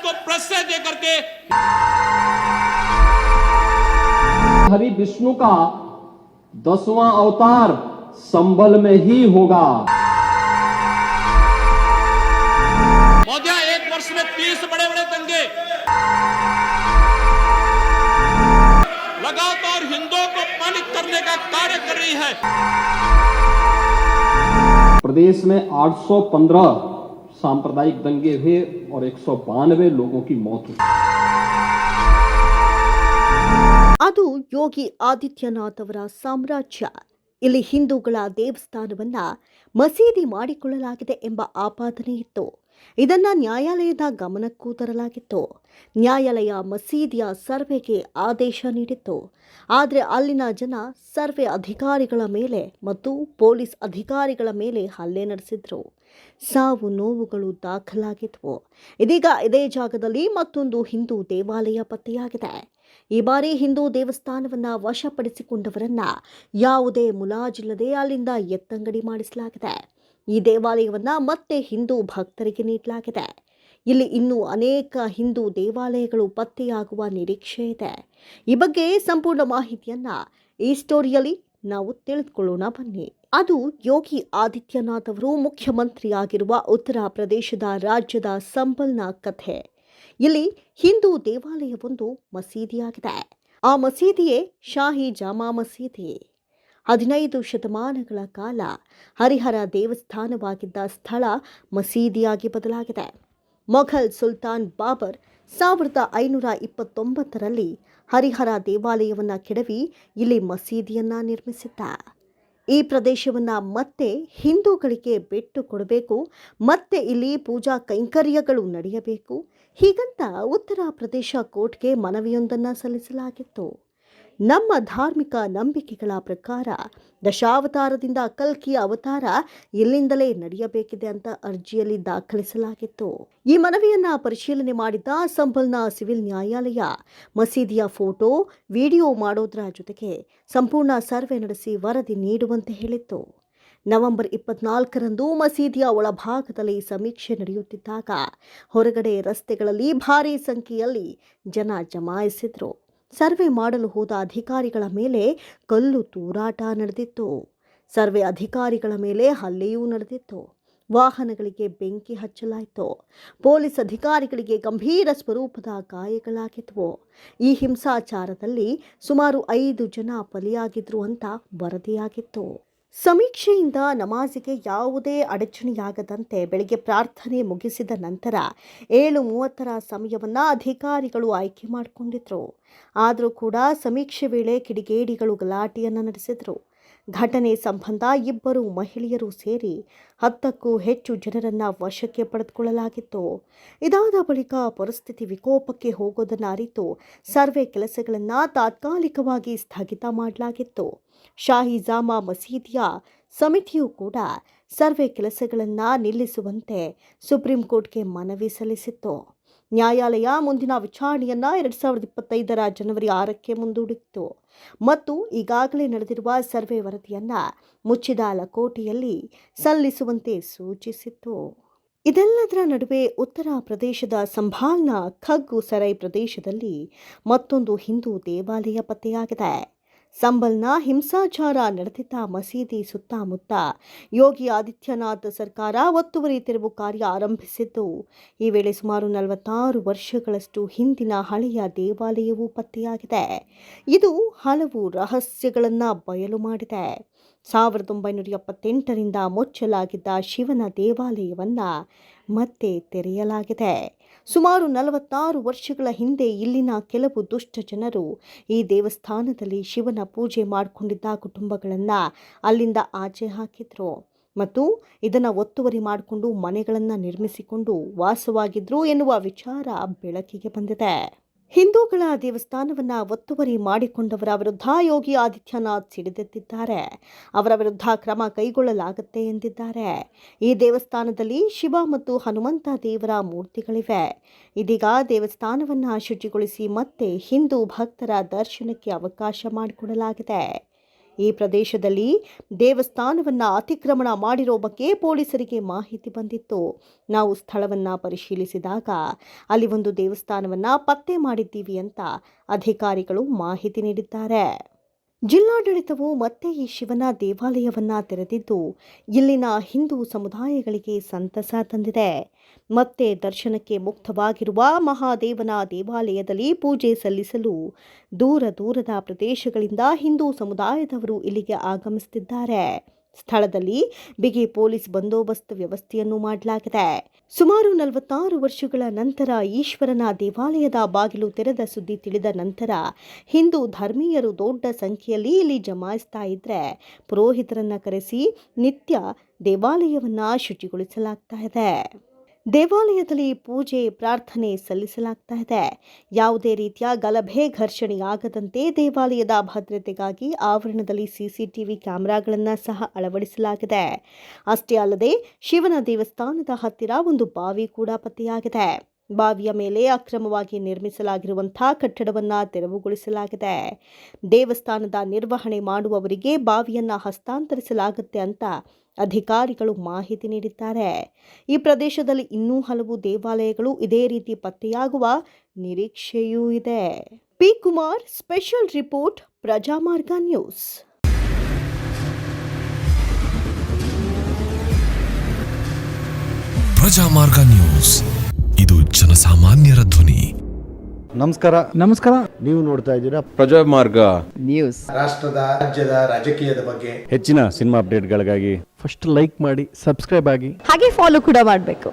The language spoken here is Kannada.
को प्रश्रय दे करके हरि विष्णु का 10वां अवतार संबल में ही होगा। महोदय, एक वर्ष में 30 बड़े बड़े दंगे लगातार हिंदुओं को अपमानित करने का कार्य कर रही है। प्रदेश में 815 सांप्रदायिक दंगे हुए और 192 लोगों की मौत हुई। ಅದು ಯೋಗಿ ಆದಿತ್ಯನಾಥ್ ಅವರ ಸಾಮ್ರಾಜ್ಯ. ಇಲ್ಲಿ ಹಿಂದೂಗಳ ದೇವಸ್ಥಾನವನ್ನ ಮಸೀದಿ ಮಾಡಿಕೊಳ್ಳಲಾಗಿದೆ ಎಂಬ ಆಪಾದನೆ ಇತ್ತು. ಇದನ್ನ ನ್ಯಾಯಾಲಯದ ಗಮನಕ್ಕೂ ತರಲಾಗಿತ್ತು. ನ್ಯಾಯಾಲಯ ಮಸೀದಿಯ ಸರ್ವೆಗೆ ಆದೇಶ ನೀಡಿತ್ತು. ಆದರೆ ಅಲ್ಲಿನ ಜನ ಸರ್ವೆ ಅಧಿಕಾರಿಗಳ ಮೇಲೆ ಮತ್ತು ಪೊಲೀಸ್ ಅಧಿಕಾರಿಗಳ ಮೇಲೆ ಹಲ್ಲೆ ನಡೆಸಿದ್ರು. ಸಾವು ನೋವುಗಳು ದಾಖಲಾಗಿದ್ವು. ಇದೀಗ ಇದೇ ಜಾಗದಲ್ಲಿ ಮತ್ತೊಂದು ಹಿಂದೂ ದೇವಾಲಯ ಪತ್ತೆಯಾಗಿದೆ. ಈ ಬಾರಿ ಹಿಂದೂ ದೇವಸ್ಥಾನವನ್ನ ವಶಪಡಿಸಿಕೊಂಡವರನ್ನ ಯಾವುದೇ ಮುಲಾಜಿಲ್ಲದೆ ಅಲ್ಲಿಂದ ಎತ್ತಂಗಡಿ ಮಾಡಿಸಲಾಗಿದೆ. ಈ ದೇವಾಲಯವನ್ನ ಮತ್ತೆ ಹಿಂದೂ ಭಕ್ತರಿಗೆ ನೀಡಲಾಗಿದೆ. ಇಲ್ಲಿ ಇನ್ನೂ ಅನೇಕ ಹಿಂದೂ ದೇವಾಲಯಗಳು ಪತ್ತೆಯಾಗುವ ನಿರೀಕ್ಷೆ ಇದೆ. ಈ ಬಗ್ಗೆ ಸಂಪೂರ್ಣ ಮಾಹಿತಿಯನ್ನ ಈ ಸ್ಟೋರಿಯಲ್ಲಿ ನಾವು ತಿಳಿದುಕೊಳ್ಳೋಣ ಬನ್ನಿ. ಅದು ಯೋಗಿ ಆದಿತ್ಯನಾಥ್ ಅವರು ಮುಖ್ಯಮಂತ್ರಿಯಾಗಿರುವ ಉತ್ತರ ಪ್ರದೇಶದ ರಾಜ್ಯದ ಸಂಬಲ್ನ ಕಥೆ. ಇಲ್ಲಿ ಹಿಂದೂ ದೇವಾಲಯವೊಂದು ಮಸೀದಿಯಾಗಿದೆ. ಆ ಮಸೀದಿಯೇ ಶಾಹಿ ಜಾಮಾ ಮಸೀದಿ. 15 ಶತಮಾನಗಳ ಕಾಲ ಹರಿಹರ ದೇವಸ್ಥಾನವಾಗಿದ್ದ ಸ್ಥಳ ಮಸೀದಿಯಾಗಿ ಬದಲಾಗಿದೆ. ಮೊಘಲ್ ಸುಲ್ತಾನ್ ಬಾಬರ್ 1529ರಲ್ಲಿ ಹರಿಹರ ದೇವಾಲಯವನ್ನು ಕೆಡವಿ ಇಲ್ಲಿ ಮಸೀದಿಯನ್ನ ನಿರ್ಮಿಸಿದ್ದ. ಈ ಪ್ರದೇಶವನ್ನ ಮತ್ತೆ ಹಿಂದೂಗಳಿಗೆ ಬಿಟ್ಟು ಕೊಡಬೇಕು, ಮತ್ತೆ ಇಲ್ಲಿ ಪೂಜಾ ಕೈಂಕರ್ಯಗಳು ನಡೆಯಬೇಕು, ಹೀಗಂತ ಉತ್ತರ ಪ್ರದೇಶ ಕೋರ್ಟ್ಗೆ ಮನವಿಯೊಂದನ್ನು ಸಲ್ಲಿಸಲಾಗಿತ್ತು. ನಮ್ಮ ಧಾರ್ಮಿಕ ನಂಬಿಕೆಗಳ ಪ್ರಕಾರ ದಶಾವತಾರದಿಂದ ಕಲ್ಕಿಯ ಅವತಾರ ಇಲ್ಲಿಂದಲೇ ನಡೆಯಬೇಕಿದೆ ಅಂತ ಅರ್ಜಿಯಲ್ಲಿ ದಾಖಲಿಸಲಾಗಿತ್ತು. ಈ ಮನವಿಯನ್ನ ಪರಿಶೀಲನೆ ಮಾಡಿದ ಸಂಬಲ್ನ ಸಿವಿಲ್ ನ್ಯಾಯಾಲಯ ಮಸೀದಿಯ ಫೋಟೋ, ವಿಡಿಯೋ ಮಾಡೋದ್ರ ಜೊತೆಗೆ ಸಂಪೂರ್ಣ ಸರ್ವೆ ನಡೆಸಿ ವರದಿ ನೀಡುವಂತೆ ಹೇಳಿತ್ತು. ನವೆಂಬರ್ 24ರಂದು ಮಸೀದಿಯ ಒಳಭಾಗದಲ್ಲಿ ಸಮೀಕ್ಷೆ ನಡೆಯುತ್ತಿದ್ದಾಗ ಹೊರಗಡೆ ರಸ್ತೆಗಳಲ್ಲಿ ಭಾರೀ ಸಂಖ್ಯೆಯಲ್ಲಿ ಜನ ಜಮಾಯಿಸಿದ್ರು. ಸರ್ವೆ ಮಾಡಲು ಹೋದ ಅಧಿಕಾರಿಗಳ ಮೇಲೆ ಕಲ್ಲು ತೂರಾಟ ನಡೆದಿತ್ತು. ಸರ್ವೆ ಅಧಿಕಾರಿಗಳ ಮೇಲೆ ಹಲ್ಲೆಯೂ ನಡೆದಿತ್ತು. ವಾಹನಗಳಿಗೆ ಬೆಂಕಿ ಹಚ್ಚಲಾಯಿತು. ಪೊಲೀಸ್ ಅಧಿಕಾರಿಗಳಿಗೆ ಗಂಭೀರ ಸ್ವರೂಪದ ಗಾಯಗಳಾಗಿದ್ವು. ಈ ಹಿಂಸಾಚಾರದಲ್ಲಿ ಸುಮಾರು 5 ಜನ ಬಲಿಯಾಗಿದ್ರು ಅಂತ ವರದಿಯಾಗಿತ್ತು. ಸಮೀಕ್ಷೆಯಿಂದ ನಮಾಜಿಗೆ ಯಾವುದೇ ಅಡಚಣೆಯಾಗದಂತೆ ಬೆಳಗ್ಗೆ ಪ್ರಾರ್ಥನೆ ಮುಗಿಸಿದ ನಂತರ 7:30ರ ಸಮಯವನ್ನು ಅಧಿಕಾರಿಗಳು ಆಯ್ಕೆ ಮಾಡಿಕೊಂಡಿದ್ರು. ಆದರೂ ಕೂಡ ಸಮೀಕ್ಷೆ ವೇಳೆ ಕಿಡಿಗೇಡಿಗಳು ಗಲಾಟೆಯನ್ನು ನಡೆಸಿದ್ರು. ಘಟನೆ ಸಂಬಂಧ 2 ಮಹಿಳೆಯರು ಸೇರಿ 10ಕ್ಕೂ ಹೆಚ್ಚು ಜನರನ್ನು ವಶಕ್ಕೆ ಪಡೆದುಕೊಳ್ಳಲಾಗಿತ್ತು. ಇದಾದ ಬಳಿಕ ಪರಿಸ್ಥಿತಿ ವಿಕೋಪಕ್ಕೆ ಹೋಗೋದನ್ನು ಅರಿತು ಸರ್ವೆ ಕೆಲಸಗಳನ್ನು ತಾತ್ಕಾಲಿಕವಾಗಿ ಸ್ಥಗಿತ ಮಾಡಲಾಗಿತ್ತು. ಶಾಹಿ ಜಾಮಾ ಮಸೀದಿಯ ಸಮಿತಿಯು ಕೂಡ ಸರ್ವೆ ಕೆಲಸಗಳನ್ನು ನಿಲ್ಲಿಸುವಂತೆ ಸುಪ್ರೀಂ ಕೋರ್ಟ್ಗೆ ಮನವಿ ಸಲ್ಲಿಸಿತ್ತು. ನ್ಯಾಯಾಲಯ ಮುಂದಿನ ವಿಚಾರಣೆಯನ್ನು 2025ರ ಜನವರಿ 6ಕ್ಕೆ ಮುಂದೂಡಿತ್ತು ಮತ್ತು ಈಗಾಗಲೇ ನಡೆದಿರುವ ಸರ್ವೆ ವರದಿಯನ್ನು ಮುಚ್ಚಿದ ಲಕೋಟೆಯಲ್ಲಿ ಸಲ್ಲಿಸುವಂತೆ ಸೂಚಿಸಿತ್ತು. ಇದೆಲ್ಲದರ ನಡುವೆ ಉತ್ತರ ಪ್ರದೇಶದ ಸಂಭಾಲ್ನ ಖಗ್ಗು ಸರೈ ಪ್ರದೇಶದಲ್ಲಿ ಮತ್ತೊಂದು ಹಿಂದೂ ದೇವಾಲಯ ಪತ್ತೆಯಾಗಿದೆ. ಸಂಬಲ್ನ ಹಿಂಸಾಚಾರ ನಡೆದಿದ್ದ ಮಸೀದಿ ಸುತ್ತಮುತ್ತ ಯೋಗಿ ಆದಿತ್ಯನಾಥ್ ಸರ್ಕಾರ ಒತ್ತುವರಿ ತೆರವು ಕಾರ್ಯ ಆರಂಭಿಸಿದ್ದು, ಈ ವೇಳೆ ಸುಮಾರು 46 ವರ್ಷಗಳಷ್ಟು ಹಿಂದಿನ ಹಳೆಯ ದೇವಾಲಯವೂ ಪತ್ತೆಯಾಗಿದೆ. ಇದು ಹಲವು ರಹಸ್ಯಗಳನ್ನು ಬಯಲು ಮಾಡಿದೆ. 1978ರಿಂದ ಮುಚ್ಚಲಾಗಿದ್ದ ಶಿವನ ದೇವಾಲಯವನ್ನು ಮತ್ತೆ ತೆರೆಯಲಾಗಿದೆ. ಸುಮಾರು 46 ವರ್ಷಗಳ ಹಿಂದೆ ಇಲ್ಲಿನ ಕೆಲವು ದುಷ್ಟ ಜನರು ಈ ದೇವಸ್ಥಾನದಲ್ಲಿ ಶಿವನ ಪೂಜೆ ಮಾಡಿಕೊಂಡಿದ್ದ ಕುಟುಂಬಗಳನ್ನು ಅಲ್ಲಿಂದ ಆಚೆ ಹಾಕಿದ್ರು ಮತ್ತು ಇದನ್ನು ಒತ್ತುವರಿ ಮಾಡಿಕೊಂಡು ಮನೆಗಳನ್ನು ನಿರ್ಮಿಸಿಕೊಂಡು ವಾಸವಾಗಿದ್ರು ಎನ್ನುವ ವಿಚಾರ ಬೆಳಕಿಗೆ ಬಂದಿದೆ. ಹಿಂದೂಗಳ ದೇವಸ್ಥಾನವನ್ನು ಒತ್ತುವರಿ ಮಾಡಿಕೊಂಡವರ ವಿರುದ್ಧ ಯೋಗಿ ಆದಿತ್ಯನಾಥ್ ಸಿಡಿದೆದ್ದಿದ್ದಾರೆ. ಅವರ ವಿರುದ್ಧ ಕ್ರಮ ಕೈಗೊಳ್ಳಲಾಗುತ್ತೆ ಎಂದಿದ್ದಾರೆ. ಈ ದೇವಸ್ಥಾನದಲ್ಲಿ ಶಿವ ಮತ್ತು ಹನುಮಂತ ದೇವರ ಮೂರ್ತಿಗಳಿವೆ. ಇದೀಗ ದೇವಸ್ಥಾನವನ್ನು ಶುಚಿಗೊಳಿಸಿ ಮತ್ತೆ ಹಿಂದೂ ಭಕ್ತರ ದರ್ಶನಕ್ಕೆ ಅವಕಾಶ ಮಾಡಿಕೊಡಲಾಗಿದೆ. ಈ ಪ್ರದೇಶದಲ್ಲಿ ದೇವಸ್ಥಾನವನ್ನು ಅತಿಕ್ರಮಣ ಮಾಡಿರೋ ಬಗ್ಗೆ ಪೊಲೀಸರಿಗೆ ಮಾಹಿತಿ ಬಂದಿತ್ತು. ನಾವು ಸ್ಥಳವನ್ನು ಪರಿಶೀಲಿಸಿದಾಗ ಅಲ್ಲಿ ಒಂದು ದೇವಸ್ಥಾನವನ್ನು ಪತ್ತೆ ಮಾಡಿದ್ದೀವಿ ಅಂತ ಅಧಿಕಾರಿಗಳು ಮಾಹಿತಿ ನೀಡಿದ್ದಾರೆ. ಜಿಲ್ಲಾಡಳಿತವು ಮತ್ತೆ ಈ ಶಿವನ ದೇವಾಲಯವನ್ನ ತೆರೆದಿದ್ದು ಇಲ್ಲಿನ ಹಿಂದೂ ಸಮುದಾಯಗಳಿಗೆ ಸಂತಸ ತಂದಿದೆ. ಮತ್ತೆ ದರ್ಶನಕ್ಕೆ ಮುಕ್ತವಾಗಿರುವ ಮಹಾದೇವನ ದೇವಾಲಯದಲ್ಲಿ ಪೂಜೆ ಸಲ್ಲಿಸಲು ದೂರದ ಪ್ರದೇಶಗಳಿಂದ ಹಿಂದೂ ಸಮುದಾಯದವರು ಇಲ್ಲಿಗೆ ಆಗಮಿಸುತ್ತಿದ್ದಾರೆ. ಸ್ಥಳದಲ್ಲಿ ಬಿಗಿ ಪೊಲೀಸ್ ಬಂದೋಬಸ್ತ್ ವ್ಯವಸ್ಥೆಯನ್ನು ಮಾಡಲಾಗಿದೆ. ಸುಮಾರು 46 ವರ್ಷಗಳ ನಂತರ ಈಶ್ವರನ ದೇವಾಲಯದ ಬಾಗಿಲು ತೆರೆದ ಸುದ್ದಿ ತಿಳಿದ ನಂತರ ಹಿಂದೂ ಧರ್ಮೀಯರು ದೊಡ್ಡ ಸಂಖ್ಯೆಯಲ್ಲಿ ಇಲ್ಲಿ ಜಮಾಯಿಸ್ತಾ ಇದ್ರೆ ಪುರೋಹಿತರನ್ನ ಕರೆಸಿ ನಿತ್ಯ ದೇವಾಲಯವನ್ನ ಶುಚಿಗೊಳಿಸಲಾಗ್ತಾ ಇದೆ. ದೇವಾಲಯದಲ್ಲಿ ಪೂಜೆ ಪ್ರಾರ್ಥನೆ ಸಲ್ಲಿಸಲಾಗ್ತಾ ಇದೆ. ಯಾವುದೇ ರೀತಿಯ ಗಲಭೆ ಘರ್ಷಣೆಯಾಗದಂತೆ ದೇವಾಲಯದ ಭದ್ರತೆಗಾಗಿ ಆವರಣದಲ್ಲಿ ಸಿಸಿಟಿವಿ ಕ್ಯಾಮೆರಾಗಳನ್ನು ಸಹ ಅಳವಡಿಸಲಾಗಿದೆ. ಅಷ್ಟೇ ಅಲ್ಲದೆ ಶಿವನ ದೇವಸ್ಥಾನದ ಹತ್ತಿರ ಒಂದು ಬಾವಿ ಕೂಡ ಪತ್ತೆಯಾಗಿದೆ. ಬಾವಿಯ ಮೇಲೆ ಅಕ್ರಮವಾಗಿ ನಿರ್ಮಿಸಲಾಗಿರುವಂತಹ ಕಟ್ಟಡವನ್ನು ತೆರವುಗೊಳಿಸಲಾಗಿದೆ. ದೇವಸ್ಥಾನದ ನಿರ್ವಹಣೆ ಮಾಡುವವರಿಗೆ ಬಾವಿಯನ್ನು ಹಸ್ತಾಂತರಿಸಲಾಗುತ್ತೆ ಅಂತ ಅಧಿಕಾರಿಗಳು ಮಾಹಿತಿ ನೀಡಿದ್ದಾರೆ. ಈ ಪ್ರದೇಶದಲ್ಲಿ ಇನ್ನೂ ಹಲವು ದೇವಾಲಯಗಳು ಇದೇ ರೀತಿ ಪತ್ತೆಯಾಗುವ ನಿರೀಕ್ಷೆಯೂ ಇದೆ. P. Kumar, special report, Prajamarga news. Prajamarga news, ಇದು ಜನಸಾಮಾನ್ಯರ ಧ್ವನಿ. ನಮಸ್ಕಾರ. ನೀವು ನೋಡ್ತಾ ಇದ್ದೀರಾ ಪ್ರಜಾಮಾರ್ಗ ನ್ಯೂಸ್. ರಾಷ್ಟ್ರದ ರಾಜ್ಯದ ರಾಜಕೀಯದ ಬಗ್ಗೆ ಹೆಚ್ಚಿನ ಸಿನಿಮಾ ಅಪ್ಡೇಟ್ಗಳಿಗಾಗಿ ಫಸ್ಟ್ ಲೈಕ್ ಮಾಡಿ, ಸಬ್ಸ್ಕ್ರೈಬ್ ಆಗಿ, ಹಾಗೆ ಫಾಲೋ ಕೂಡ ಮಾಡಬೇಕು.